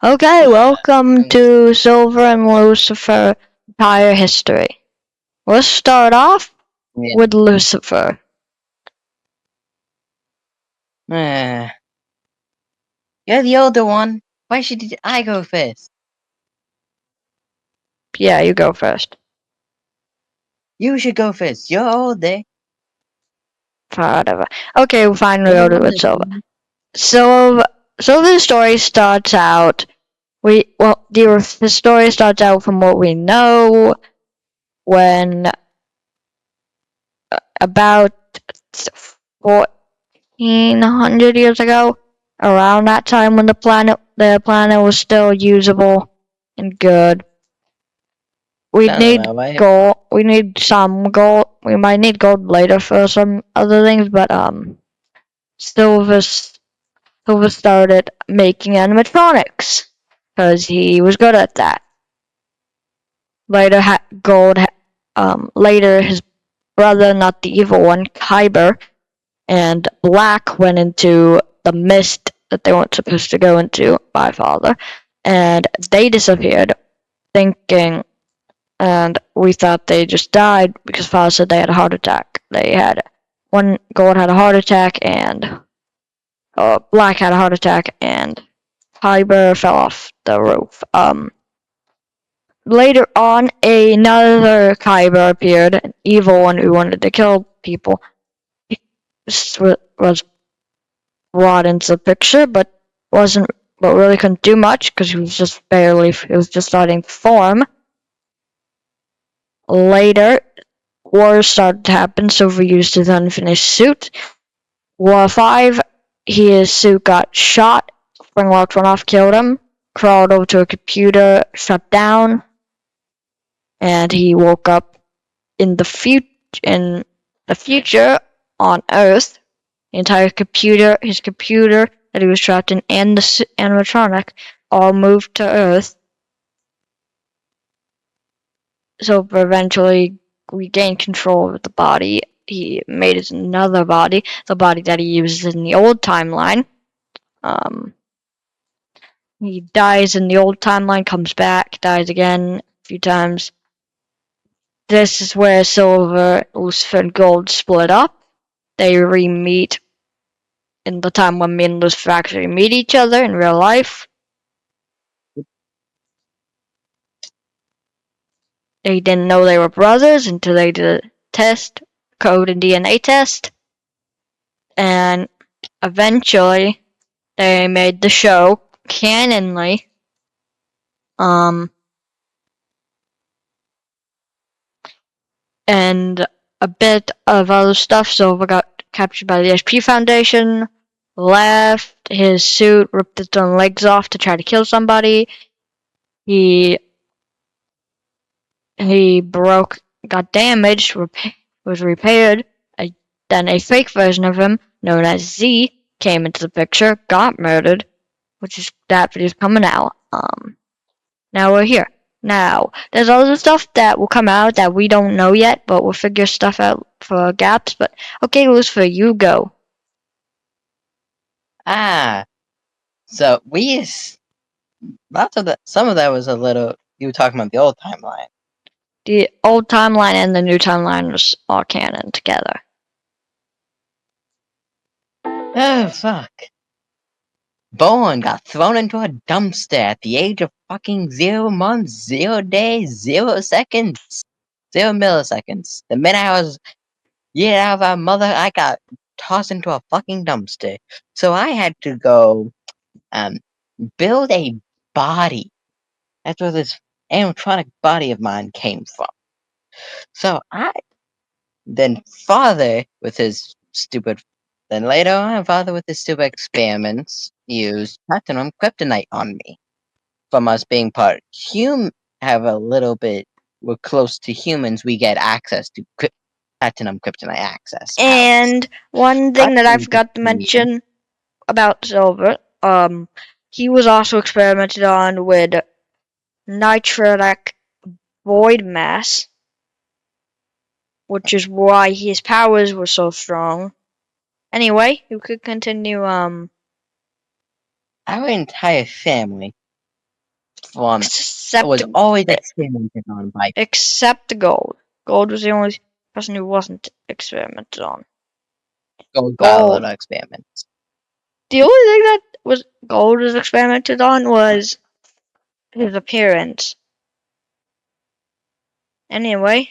Okay, welcome to Silver and Lucifer Empire History. Let's start off with Lucifer. You're the older one. Why should I go first? Yeah, you go first. You should go first. You're older. Whatever. Okay, we'll finally go with Silver. So the story starts out. The story starts out from what we know when about 1400 years ago, around that time when the planet was still usable and good. We need gold. We need some gold. We might need gold later for some other things, but Silver started making animatronics because he was good at that. Later, later his brother, not the evil one, Kyber, and Black went into the mist that they weren't supposed to go into by Father, and they disappeared, thinking, and we thought they just died because Father said they had a heart attack. One gold had a heart attack, and Black had a heart attack, and Kyber fell off the roof. Later on, another Kyber appeared, an evil one who wanted to kill people. He was brought into the picture, but really couldn't do much because he was just starting to form. Later, wars started to happen. Silver used his unfinished suit. War 5, his suit got shot. Springlock went off, killed him. Crawled over to a computer, shut down, and he woke up in the future on Earth. The entire computer, his computer that he was trapped in, and the animatronic all moved to Earth. So eventually regained control of the body. He made his another body, the body that he uses in the old timeline. He dies in the old timeline, comes back, dies again a few times. This is where Silver, Lucifer, and Gold split up. They re-meet in the time when me and Lucifer actually meet each other in real life. They didn't know they were brothers until they did a test, code and DNA test. And eventually, they made the show canonly. And a bit of other stuff. Silver got captured by the SP Foundation, left his suit, ripped its own legs off to try to kill somebody. He got damaged, was repaired. Then a fake version of him, known as Z, came into the picture, got murdered, which is that video's coming out. Now we're here. Now, there's other stuff that will come out that we don't know yet, but we'll figure stuff out for gaps. But okay, Lucifer, you go. So some of that was a little. You were talking about the old timeline. The old timeline and the new timeline was all canon together. Oh fuck! Bowen got thrown into a dumpster at the age of fucking 0 months, 0 days, 0 seconds, 0 milliseconds. The minute I was out of our mother, I got tossed into a fucking dumpster. So I had to go build a body. That's where this animatronic body of mine came from. So Father with his stupid experiments used platinum kryptonite on me. From us being part we're close to humans, we get access to platinum kryptonite access. And one thing that I forgot to mention about Silver, he was also experimented on with nitric void mass, which is why his powers were so strong. Anyway, you could continue. Our entire family one Except was always experimented on by except Gold. Gold was the only person who wasn't experimented on. Gold got a lot of experiments. The only thing that was Gold was experimented on was his appearance. Anyway,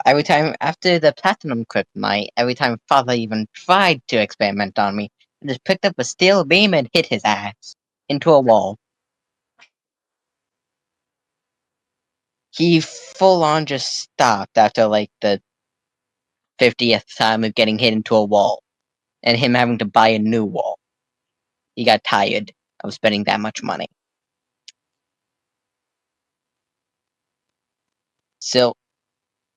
Every time after the platinum kryptonite, every time Father even tried to experiment on me, I just picked up a steel beam and hit his ass into a wall. He full on just stopped after like the 50th time of getting hit into a wall and him having to buy a new wall. He got tired of spending that much money.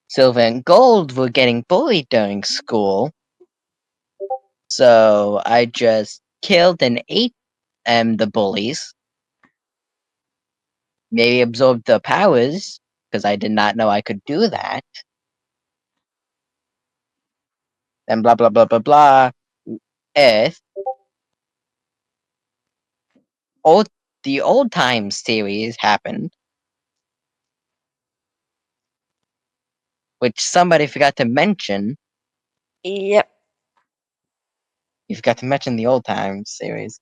Silver and Gold were getting bullied during school, so I just killed and ate the bullies. Maybe absorbed their powers, because I did not know I could do that. Then blah blah blah blah blah. Earth. The old times series happened, which somebody forgot to mention. yep. You forgot to mention the old times series.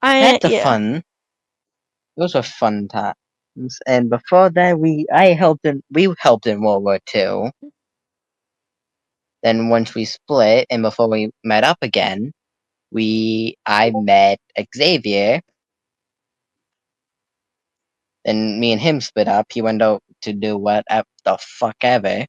That's Yeah. fun. Those were fun times. And before that, we helped in World War II. Then once we split, and before we met up again, I met Xavier. Then me and him split up. He went out to do what the fuck ever.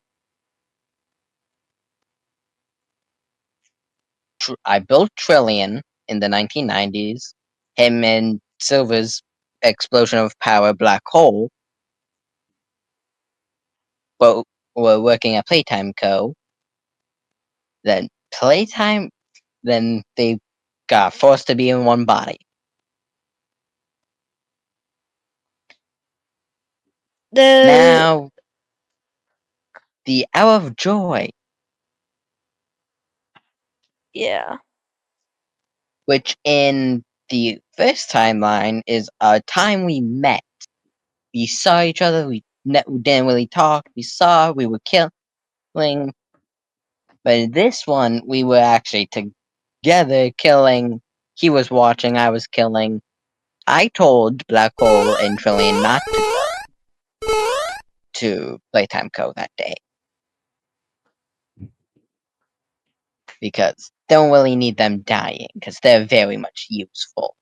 I built Trillion in the 1990s. Him and Silver's explosion of power black hole. But were working at Playtime Co. Then they got forced to be in one body. Now, the Hour of Joy. Yeah. Which in the first timeline is a time we met. We saw each other, we didn't really talk, we were killing. But in this one, we were actually together killing. He was watching, I was killing. I told Black Hole and Trillion not to go to Playtime Co. that day. Because don't really need them dying, because they're very much useful.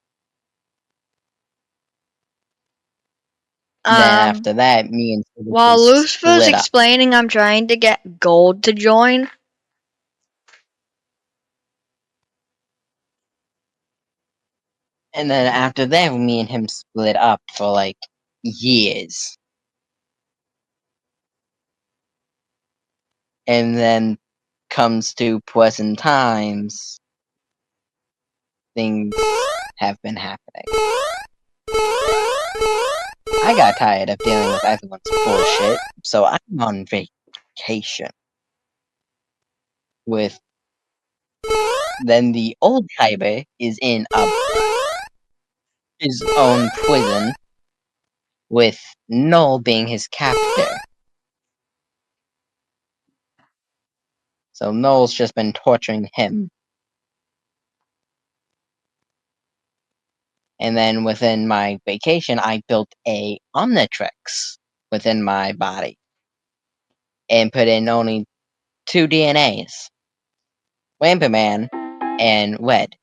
Then after that, me and Silver while Lucifer's split up. explaining, I'm trying to get Gold to join. And then after that, me and him split up for like years. And then comes to present times, things have been happening. I got tired of dealing with everyone's bullshit, so I'm on vacation. Then the old Kyber is in his own prison, with Null being his captor. So Null's just been torturing him. And then within my vacation, I built a Omnitrix within my body and put in only 2 DNAs, Lamperman and Wed,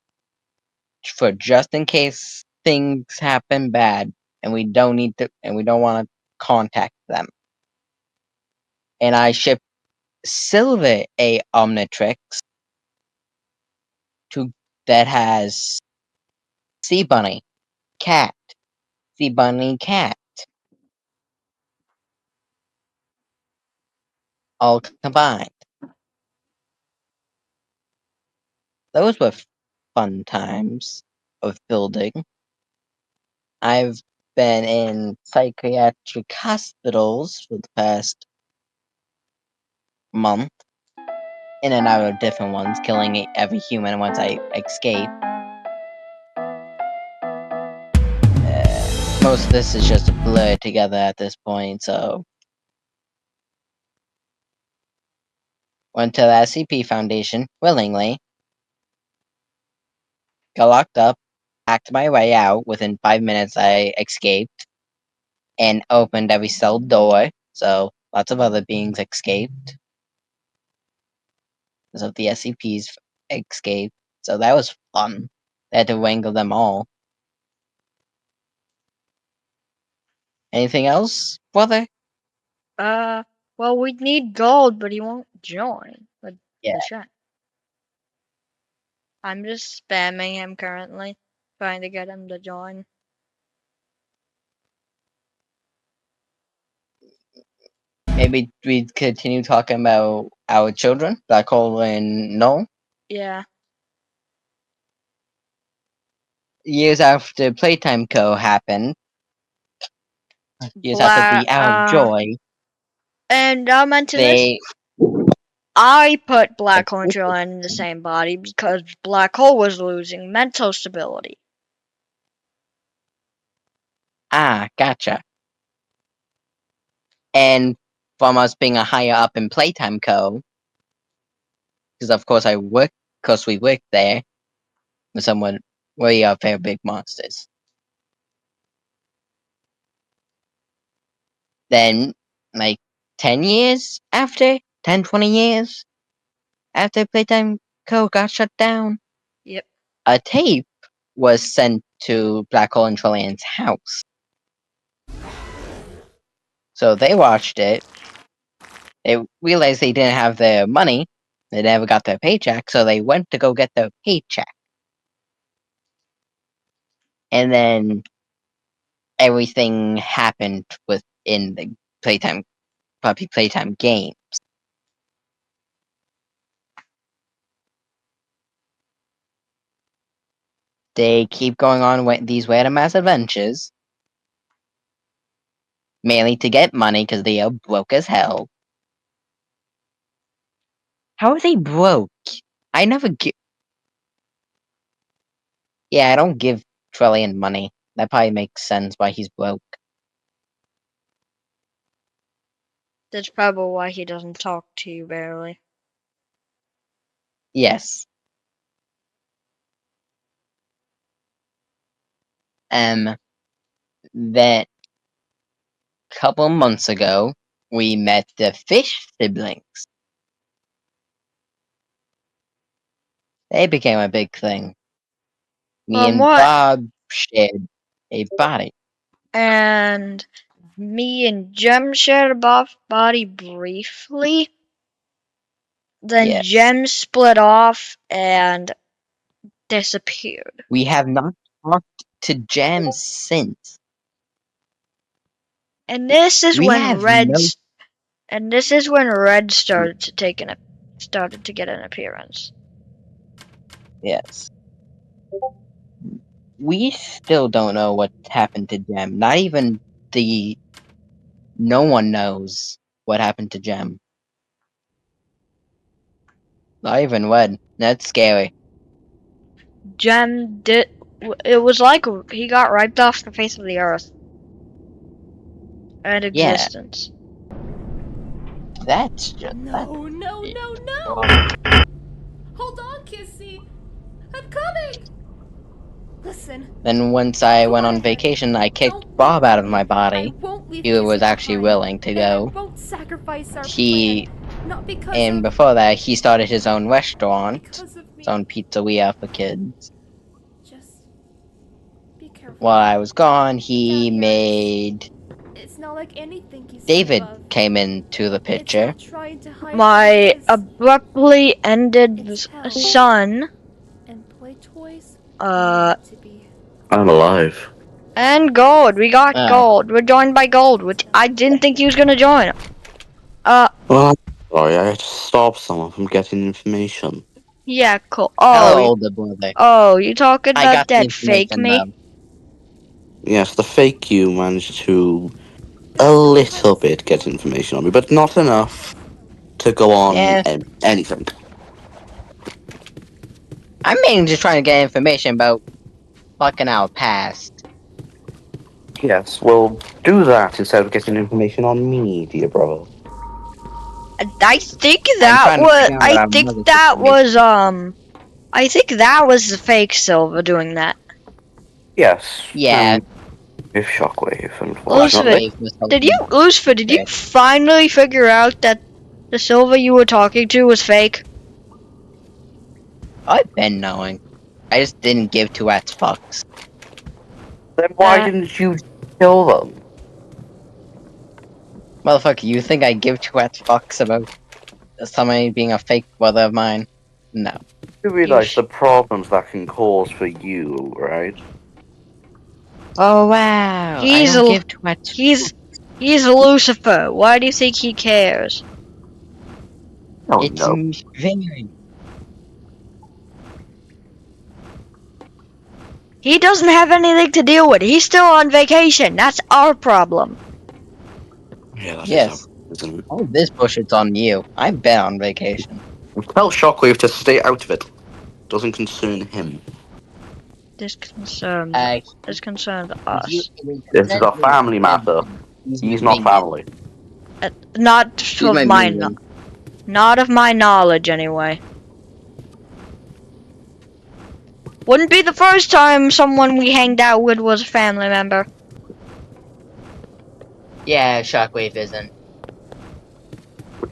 for just in case things happen bad and we don't want to contact them. And I shipped Silver a Omnitrix that has Sea Bunny, Cat, Sea Bunny, Cat, all combined. Those were fun times of building. I've been in psychiatric hospitals for the past month, in and out of different ones, killing every human once I escape. most of this is just blurred together at this point, so. Went to the SCP Foundation willingly. Got locked up, hacked my way out. Within 5 minutes, I escaped and opened every cell door, so lots of other beings escaped. So the SCPs escaped, so that was fun. They had to wrangle them all. Anything else, brother? Well, we'd need gold, but he won't join. Yeah. The chat. I'm just spamming him currently, trying to get him to join. Maybe we continue talking about our children, Black Hole and Null. Yeah. Years after Playtime Co. happened, years after the Hour of Joy, And I'll mention this. I put Black Hole and Trillian in the same body because Black Hole was losing mental stability. Ah, gotcha. And from us being a higher up in Playtime Co., because of course we work there with someone, we are very big monsters. Then, like 10 years after, 10, 20 years after Playtime Co. got shut down, Yep. a tape was sent to Black Hole and Trillian's house. So they watched it. They realized they didn't have their money. They never got their paycheck, so they went to go get their paycheck. And then everything happened within the Puppy Playtime games. They keep going on with these random ass adventures, mainly to get money because they are broke as hell. How are they broke? I never give. Yeah, I don't give Trillian money. That probably makes sense why he's broke. That's probably why he doesn't talk to you barely. Yes. Then couple months ago, we met the Fish siblings. They became a big thing. Me and what? Bob shared a body. And me and Jem shared a body briefly. Then Yeah. Jem split off and disappeared. We have not talked to Jem since. And this is We when have Red no. and this is when Red started to get an appearance. Yes. We still don't know what happened to Jem. Not even the. No one knows what happened to Jem. Not even Red. That's scary. Jem did. It was like he got wiped off the face of the earth and Yeah. existence. That's just. No, no, no, no! Hold on, Kissy! I'm coming! Listen. Then once I Go went on on ahead. vacation, I kicked Don't Bob leave out of me. my I body. won't leave He Kissy was actually behind, willing to and go. I won't sacrifice our He plan. Not because and of, before that, he started his own restaurant, because of me. his own pizzeria for kids. Just be careful. While I was gone, he Down here, made it's not like anything you saw David above. came into the It's picture. not trying to hide My who it is. abruptly ended It's hell. son, And play toys are to be. I'm alive. and Gold. We got Oh. Gold. We're joined by Gold, which I didn't think he was gonna join. Well, I'm sorry, I had to stop someone from getting information. Yeah, cool. Hello, older brother. Oh, you talking I about got the that fake information, me? though. Yes, the fake you managed to a little bit get information on me, but not enough to go on Yeah. anything. I'm mainly just trying to get information about fucking our past. Yes, well, do that instead of getting information on me, dear brother. I think I'm that trying to was. figure out I our think mother's that information. was. I think that was the fake Silva doing that. Yes. Yeah, With Shockwave, unfortunately. Lucifer, Shockwave was helping. Lucifer, did you Okay. finally figure out that the Silva you were talking to was fake? I've been knowing. I just didn't give two X fucks. Then why Uh, didn't you kill them? Motherfucker, you think I give two X fucks about somebody being a fake brother of mine? No. You realize the problems that can cause for you, right? Oh wow! I He's don't a give two X. he's Lucifer. Why do you think he cares? Oh It's no. very. He doesn't have anything to deal with. He's still on vacation. That's our problem. Yeah, that is Yes. up, isn't it? All this bullshit's on you. I've been on vacation. Tell Shockwave to stay out of it. Doesn't concern him. This concerns Uh, you, us. This is a family matter. He's He's my not minion. family. Not He's of my my minion. not of my knowledge, anyway. Wouldn't be the first time someone we hanged out with was a family member. Yeah, Shockwave isn't.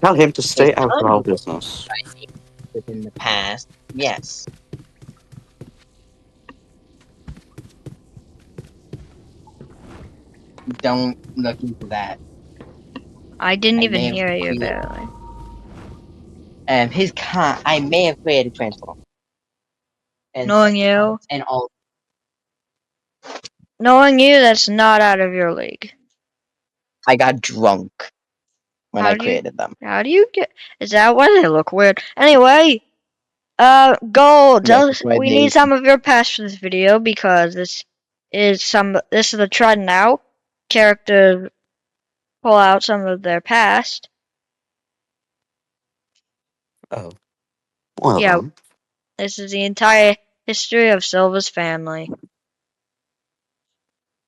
Tell him to His stay out of our time business. within the past, yes. Don't look into that. I didn't I even may have hear you, created- barely. His con. I may have created Transform. And Knowing you, and all. that's not out of your league. I got drunk when How I do you- created them. How do you get? Is that why they look weird? Anyway, Gold, Yes, that's why we they- need some of your past for this video because this is the trend now. Characters pull out some of their past. Oh. Well Yeah. then. This is the entire history of Silva's family.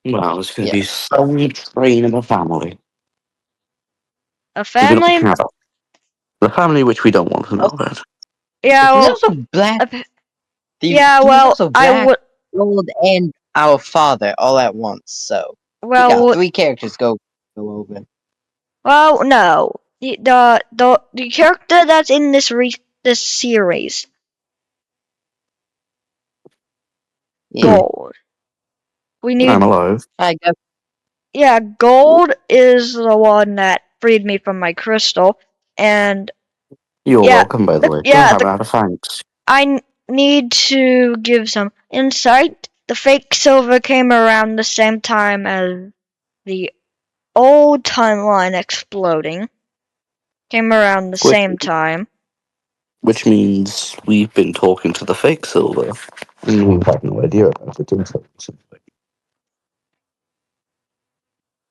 Well, it's going to Yeah. be some train of a family. A Maybe not family? Canada. The family which we don't want to know about. Yeah, He's well, also black. yeah, He was well, also I black, would. gold, and our father all at once. So we Well, got three characters go over. well, no. The character that's in this series, Yeah, Gold. We need. I'm alive. I guess. Yeah, Gold is the one that freed me from my crystal, and You're yeah, welcome, by the way. yeah, Don't have out of thanks. I need to give some insight. The fake Silver came around the same time as the old timeline exploding. Came around the same time. Which means we've been talking to the fake Silver. And we've had no idea about it until recently.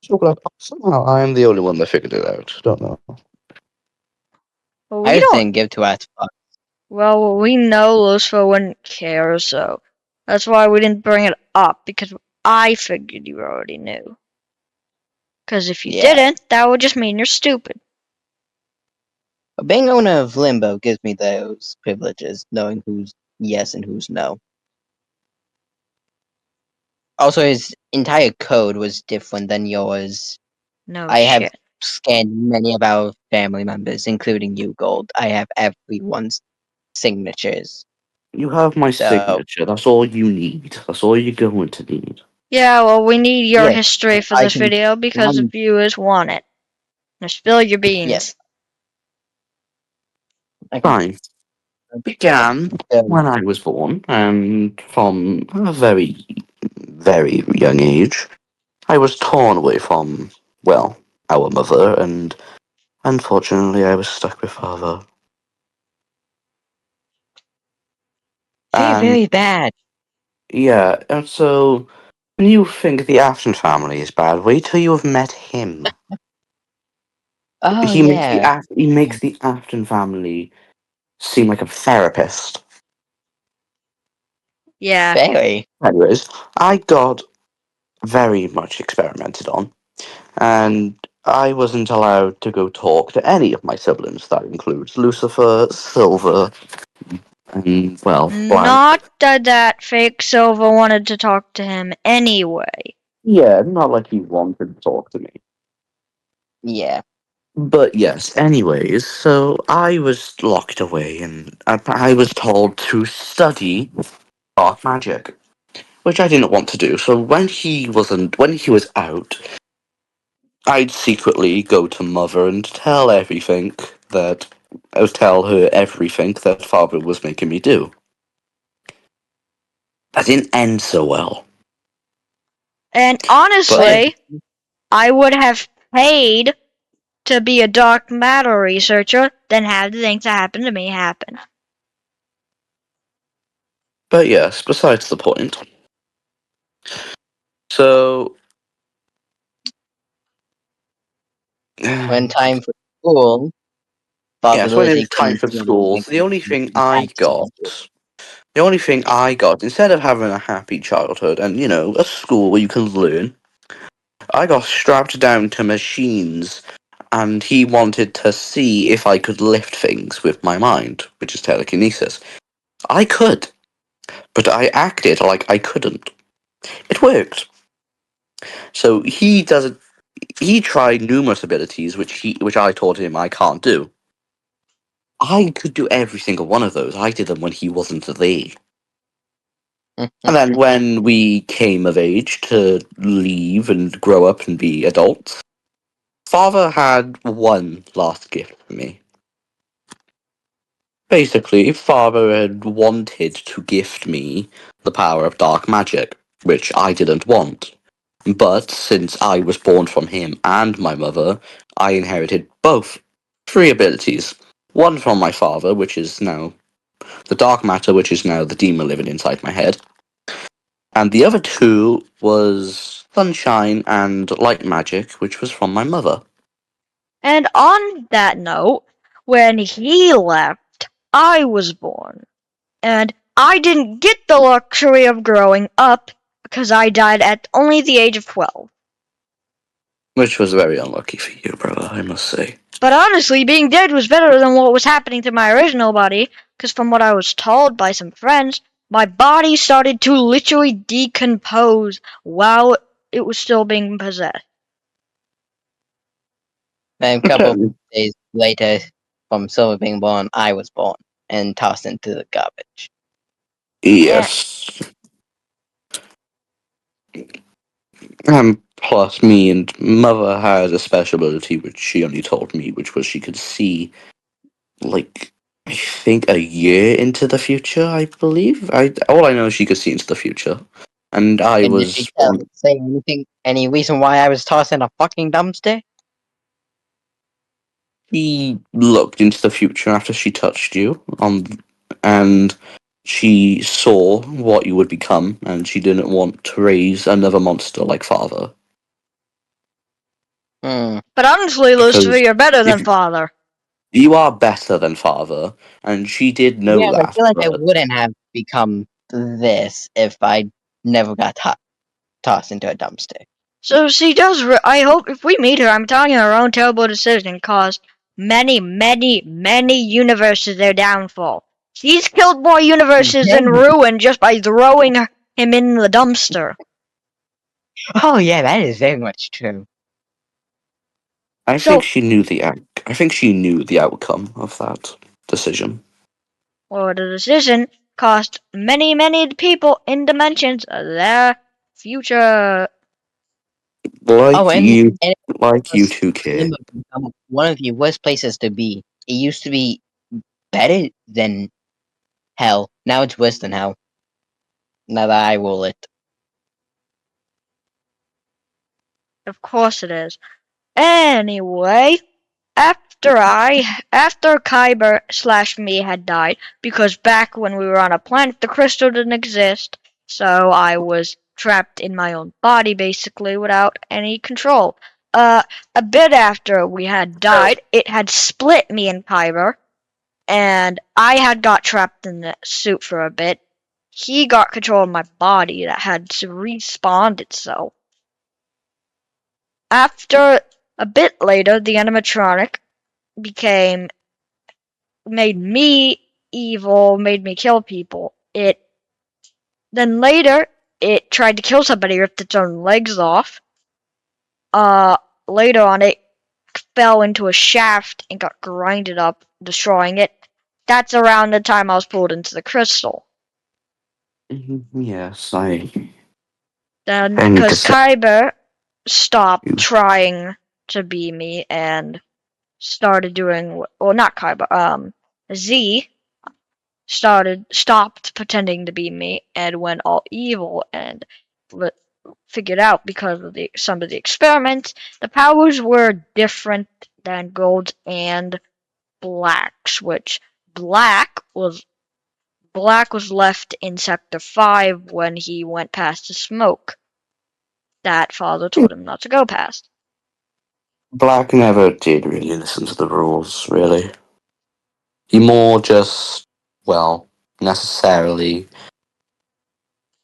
So glad somehow I'm the only one that figured it out. Don't know. But I we just don't. didn't give two X fucks. Well, we know Lucifer wouldn't care, so that's why we didn't bring it up, because I figured you already knew. Because if you Yeah. didn't, that would just mean you're stupid. But being owner of Limbo gives me those privileges, knowing who's yes and who's no. Also, his entire code was different than yours. No I have shit. scanned many of our family members, including you, Gold. I have everyone's signatures. You have my So- signature. That's all you need. That's all you're going to need. Yeah, well, we need your Yes, history for I this can- video because the viewers want it. Now spill your beans. Yes. I can- Fine. Began when I was born, and from a very, very young age, I was torn away from, well, our mother, and unfortunately, I was stuck with father. Very, very bad. Yeah, and so when you think the Afton family is bad, wait till you have met him. Oh, he yeah. makes the Afton family seem like a therapist. Yeah. Very. Anyways, I got very much experimented on, and I wasn't allowed to go talk to any of my siblings. That includes Lucifer, Silver, and, well, Blank. Not that fake Silver wanted to talk to him anyway. Yeah, not like he wanted to talk to me. Yeah. But yes, anyways, so I was locked away and I was told to study dark magic, which I didn't want to do. So when he was out, I'd secretly go to Mother and tell her everything that Father was making me do. That didn't end so well. And honestly, I would have paid to be a dark matter researcher than have the things that happened to me happen. But yes, besides the point. So When time for school, Father yes, when it was Lizzie time couldn't for do school, anything. the only thing I got, instead of having a happy childhood and, a school where you can learn, I got strapped down to machines and he wanted to see if I could lift things with my mind, which is telekinesis. I could, but I acted like I couldn't. It worked. So he tried numerous abilities which I taught him I can't do. I could do every single one of those. I did them when he wasn't there. And then when we came of age to leave and grow up and be adults, Father had one last gift for me. Basically, Father had wanted to gift me the power of dark magic, which I didn't want. But since I was born from him and my mother, I inherited both. Three abilities. One from my father, which is now the dark matter, which is now the demon living inside my head. And the other two was sunshine and light magic, which was from my mother. And on that note, when he left, I was born. And I didn't get the luxury of growing up because I died at only the age of 12. Which was very unlucky for you, brother, I must say. But honestly, being dead was better than what was happening to my original body, because from what I was told by some friends, my body started to literally decompose while it was still being possessed. Then a couple of days later, from Silver being born, I was born and tossed into the garbage. Yes. Plus, me and Mother had a special ability which she only told me, which was she could see, like, I think a year into the future, I believe. All I know is she could see into the future. And I And did was. she say anything? Any reason why I was tossed in a fucking dumpster? She looked into the future after she touched you, and she saw what you would become, and she didn't want to raise another monster like Father. Hmm. But honestly, Lucifer, Because you're better than if Father. you are better than Father, and she did know Yeah, I that. feel like I But wouldn't have become this if I never got tossed into a dumpster. So she does. I hope if we meet her, I'm telling you, her own terrible decision caused many, many, many universes their downfall. She's killed more universes in ruin just by throwing him in the dumpster. Oh yeah, that is very much true. I So- think she knew I think she knew the outcome of that decision. Or the decision cost many, many people in dimensions their future. Like Oh, you, and like you two, kid. one of the worst places to be. It used to be better than hell. Now it's worse than hell. Now that I rule it. Of course it is. Anyway, after Kyber / me had died, because back when we were on a planet, the crystal didn't exist, so I was trapped in my own body, basically, without any control. A bit after we had died, it had split me and Kyber, and I had got trapped in the suit for a bit. He got control of my body that had to respawn itself. after a bit later, the animatronic made me evil, made me kill people. Then later, it tried to kill somebody, ripped its own legs off. Later on, it fell into a shaft and got grinded up, destroying it. That's around the time I was pulled into the crystal. Yes, Then, I need to because say Kyber stopped you. trying to be me and started doing, well, not Kyber, Z stopped pretending to be me and went all evil and figured out because of some of the experiments, the powers were different than Gold's and Black's, which Black was left in Sector 5 when he went past the smoke that Father told him not to go past. Black never did really listen to the rules, really. He more just, well, necessarily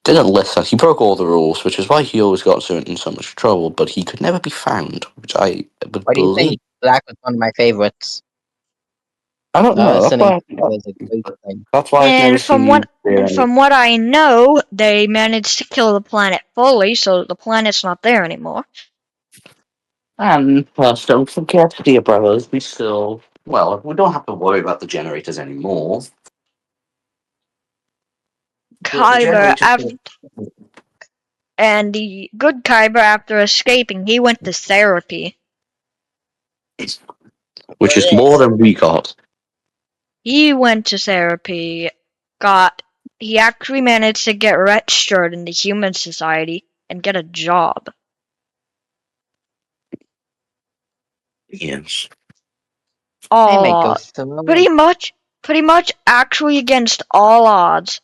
didn't listen. He broke all the rules, which is why he always got in so much trouble, but he could never be found, which I would Why do you believe. think Black was one of my favorites? I don't know. Listening to it was a great thing. That's why I've never seen you do any. From what I know, they managed to kill the planet fully, so the planet's not there anymore. And plus, don't forget, dear brothers, we don't have to worry about the generators anymore. Kyber, and the good Kyber, after escaping, he went to therapy. Which is more than we got. He went to therapy, he actually managed to get registered in the human society and get a job. Yes. They may go Oh, through. pretty much actually against all odds.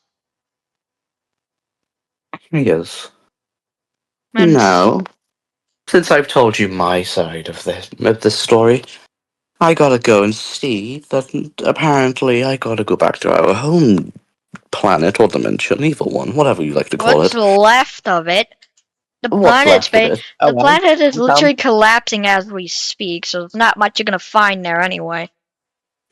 Yes. And Now, since I've told you my side of this story, I gotta go and see that apparently I gotta go back to our home planet or dimension, either one, whatever you like to call what's it. left of it? The What's left of it? Oh, well, planet is you literally collapsing as we speak, so there's not much you're gonna find there anyway.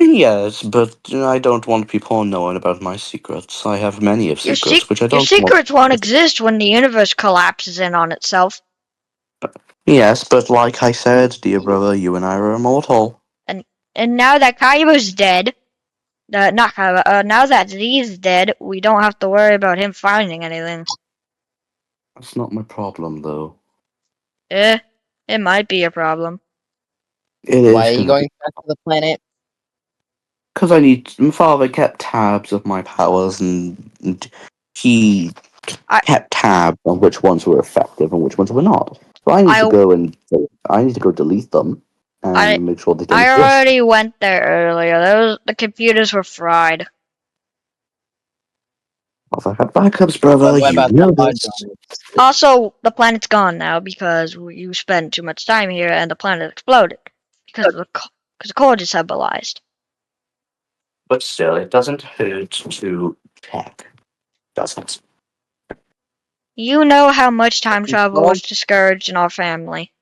Yes, but I don't want people knowing about my secrets. I have many of secrets, which I Your don't want. secrets won't exist when the universe collapses in on itself. Yes, but like I said, dear brother, you and I are immortal. And now that Kaiba's dead, not Kaiba, now that Z's dead, we don't have to worry about him finding anything. That's not my problem, though. It might be a problem. It is. why are you going back to the planet? Because my father kept tabs of my powers, and he kept tabs on which ones were effective and which ones were not. So I need to go delete them and make sure they don't I exist. already went there earlier. The computers were fried. If I had backups, brother, What you about know the hard this. drive? Also, the planet's gone now because you spent too much time here and the planet exploded because the core destabilized. But still, it doesn't hurt to check, does it? You know how much time travel was discouraged in our family.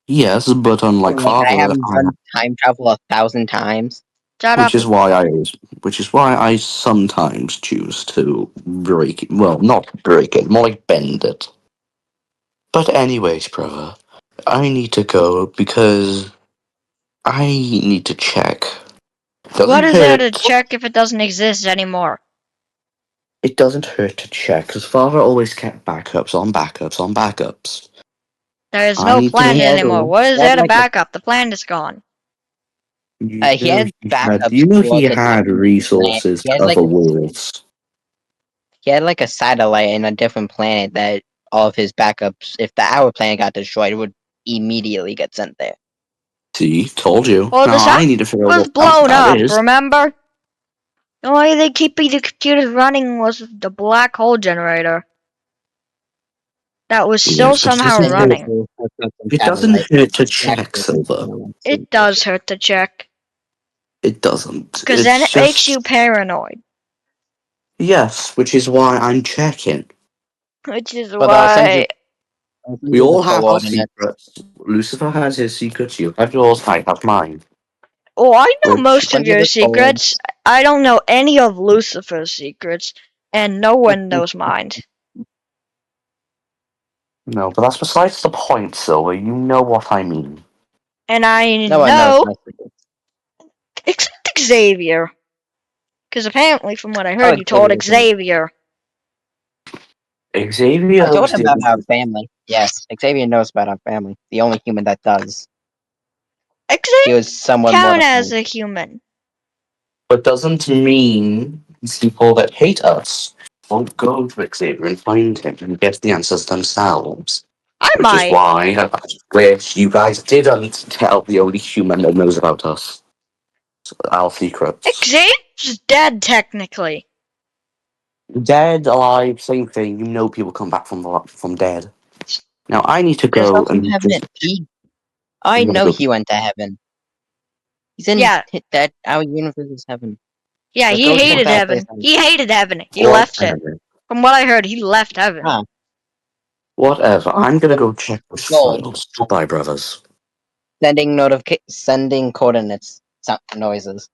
Yes, but unlike Like, father, I haven't done time travel 1,000 times. Shut up. which is why I sometimes choose to break it. Well, not break it, more like bend it. But anyways, brother, I need to go because I need to check. What is there to check if it doesn't exist anymore? It doesn't hurt to check because father always kept backups on backups on backups. There is no planet anymore. What is there to back up? The planet is gone. He had backups. He had resources He had, to like, other worlds. He had like a satellite in a different planet that all of his backups, if our planet got destroyed, would immediately get sent there. See, told you. Well, now I need to figure out was what blown that up, is. remember? The only way they keep the computers running was the black hole generator. That was still somehow running. It doesn't hurt to check, Silver. It does hurt to check. It doesn't. Because then it makes you paranoid. Yes, which is why I'm checking. Which is But why We all have our secrets. Lucifer has his secrets, you have yours, I have mine. Oh, I know Which- most of Under your the secrets. I don't know any of Lucifer's secrets, and no one knows mine. No, but that's besides the point, Silver. You know what I mean. And I No one knows know, my secrets. except Xavier. Because apparently, from what I Oh, heard, you told Xavier. Xavier. Xavier I told was him the about our family. Yes, Xavier knows about our family. The only human that does. He Xavier was somewhat count as mortified. a human. but doesn't mean people that hate us won't go to Xavier and find him and get the answers themselves. I Which is might. why, which you guys didn't tell the only human that knows about us. Our secrets. Xavier's dead, technically. Dead, alive, same thing. You know people come back from dead. Now I need to There's go nothing and heaven. I I'm gonna know go- he went to heaven. He's in Yeah. that our universe is heaven. Yeah, So he go check hated that heaven. place out. He hated heaven. He left it. Whatever. From what I heard, he left heaven. Ah. Whatever. I'm gonna go check the Gold. files. Goodbye, brothers. Sending coordinates noises.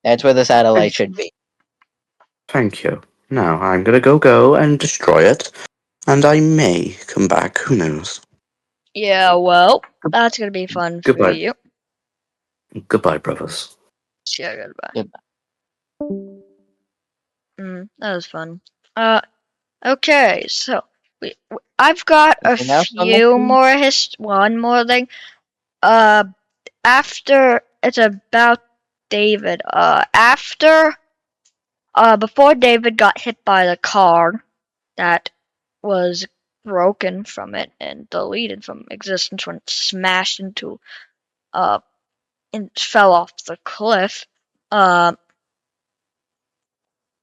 That's where the satellite should be. Thank you. Now I'm gonna go and destroy it, and I may come back. Who knows? Yeah, well, that's gonna be fun for Goodbye. you. Goodbye, brothers. Yeah, goodbye. Goodbye. That was fun. Okay, so I've got a Anything else on that few thing? more one more thing. After it's about David. Before David got hit by the car that was broken from it and deleted from existence when it smashed into and fell off the cliff.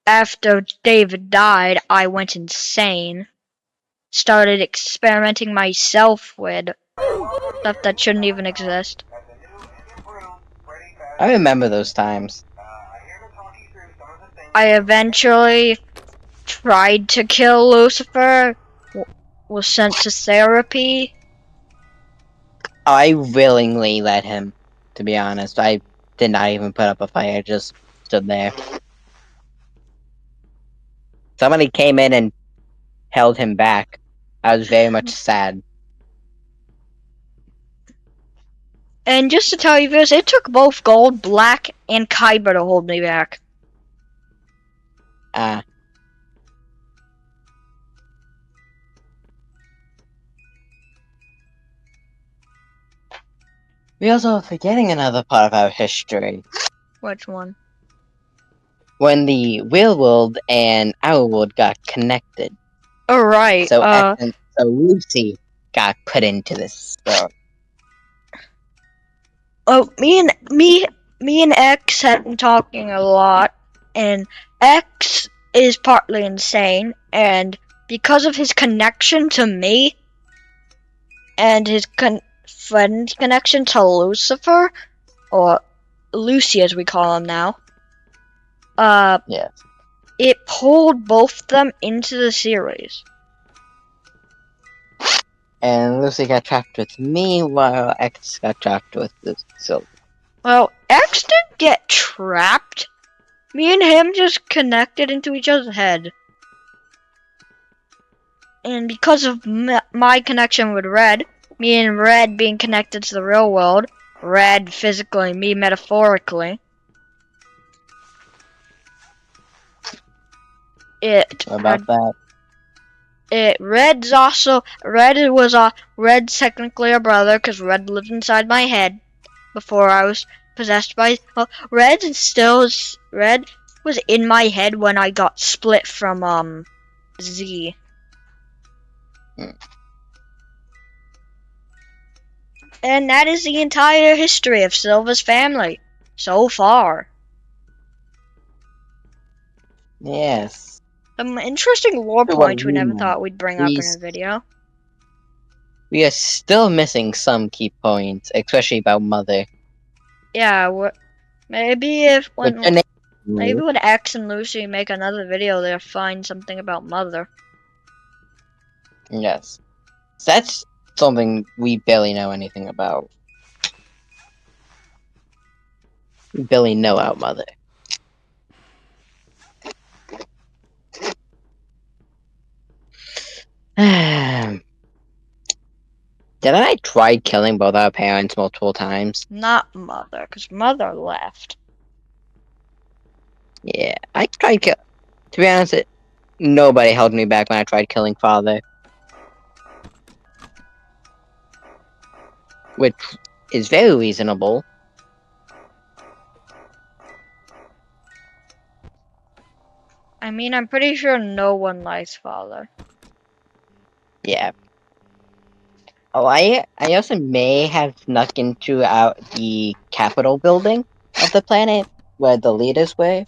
After David died, I went insane. Started experimenting myself with stuff that shouldn't even exist. I remember those times. I eventually tried to kill Lucifer, was sent to therapy. I willingly let him, to be honest. I did not even put up a fight, I just stood there. Somebody came in and held him back. I was very much sad. And just to tell you this, it took both Gold, Black, and Kyber to hold me back. We also are forgetting another part of our history. Which one? When the real world and our world got connected. Oh, right. So Lucy got put into this story. Oh, me and X have been talking a lot, and X is partly insane, and because of his connection to me, and his friend connection to Lucifer, or Lucy as we call him now, Yes. it pulled both of them into the series. And Lucy got trapped with me while X got trapped with Silver. Well, X didn't get trapped. Me and him just connected into each other's head. And because of my connection with Red, me and Red being connected to the real world, Red physically, me metaphorically, What about that? Red's technically a brother because Red lived inside my head before I was possessed by. Red was in my head when I got split from Z. And that is the entire history of Silver's family so far. Yes. Some interesting lore So what points we we never know. thought we'd bring up in a video. We are still missing some key points, especially about Mother. Yeah, maybe Which maybe when X and Lucy make another video, they'll find something about Mother. Yes. So that's something we barely know anything about. We barely know our mother. Didn't I try killing both our parents multiple times? Not mother, because mother left. Yeah, I tried to be honest, nobody held me back when I tried killing father. Which is very reasonable. I mean, I'm pretty sure no one likes father. Yeah. Oh, I also may have snuck into the Capitol building of the planet where the leaders were.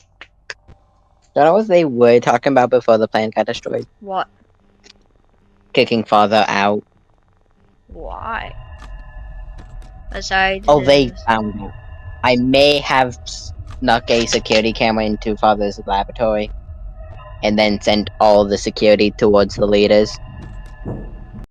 Don't know what they were talking about before the planet got destroyed. What? Kicking father out. Why? Besides Oh, they this. found out. I may have snuck a security camera into father's laboratory and then sent all the security towards the leaders.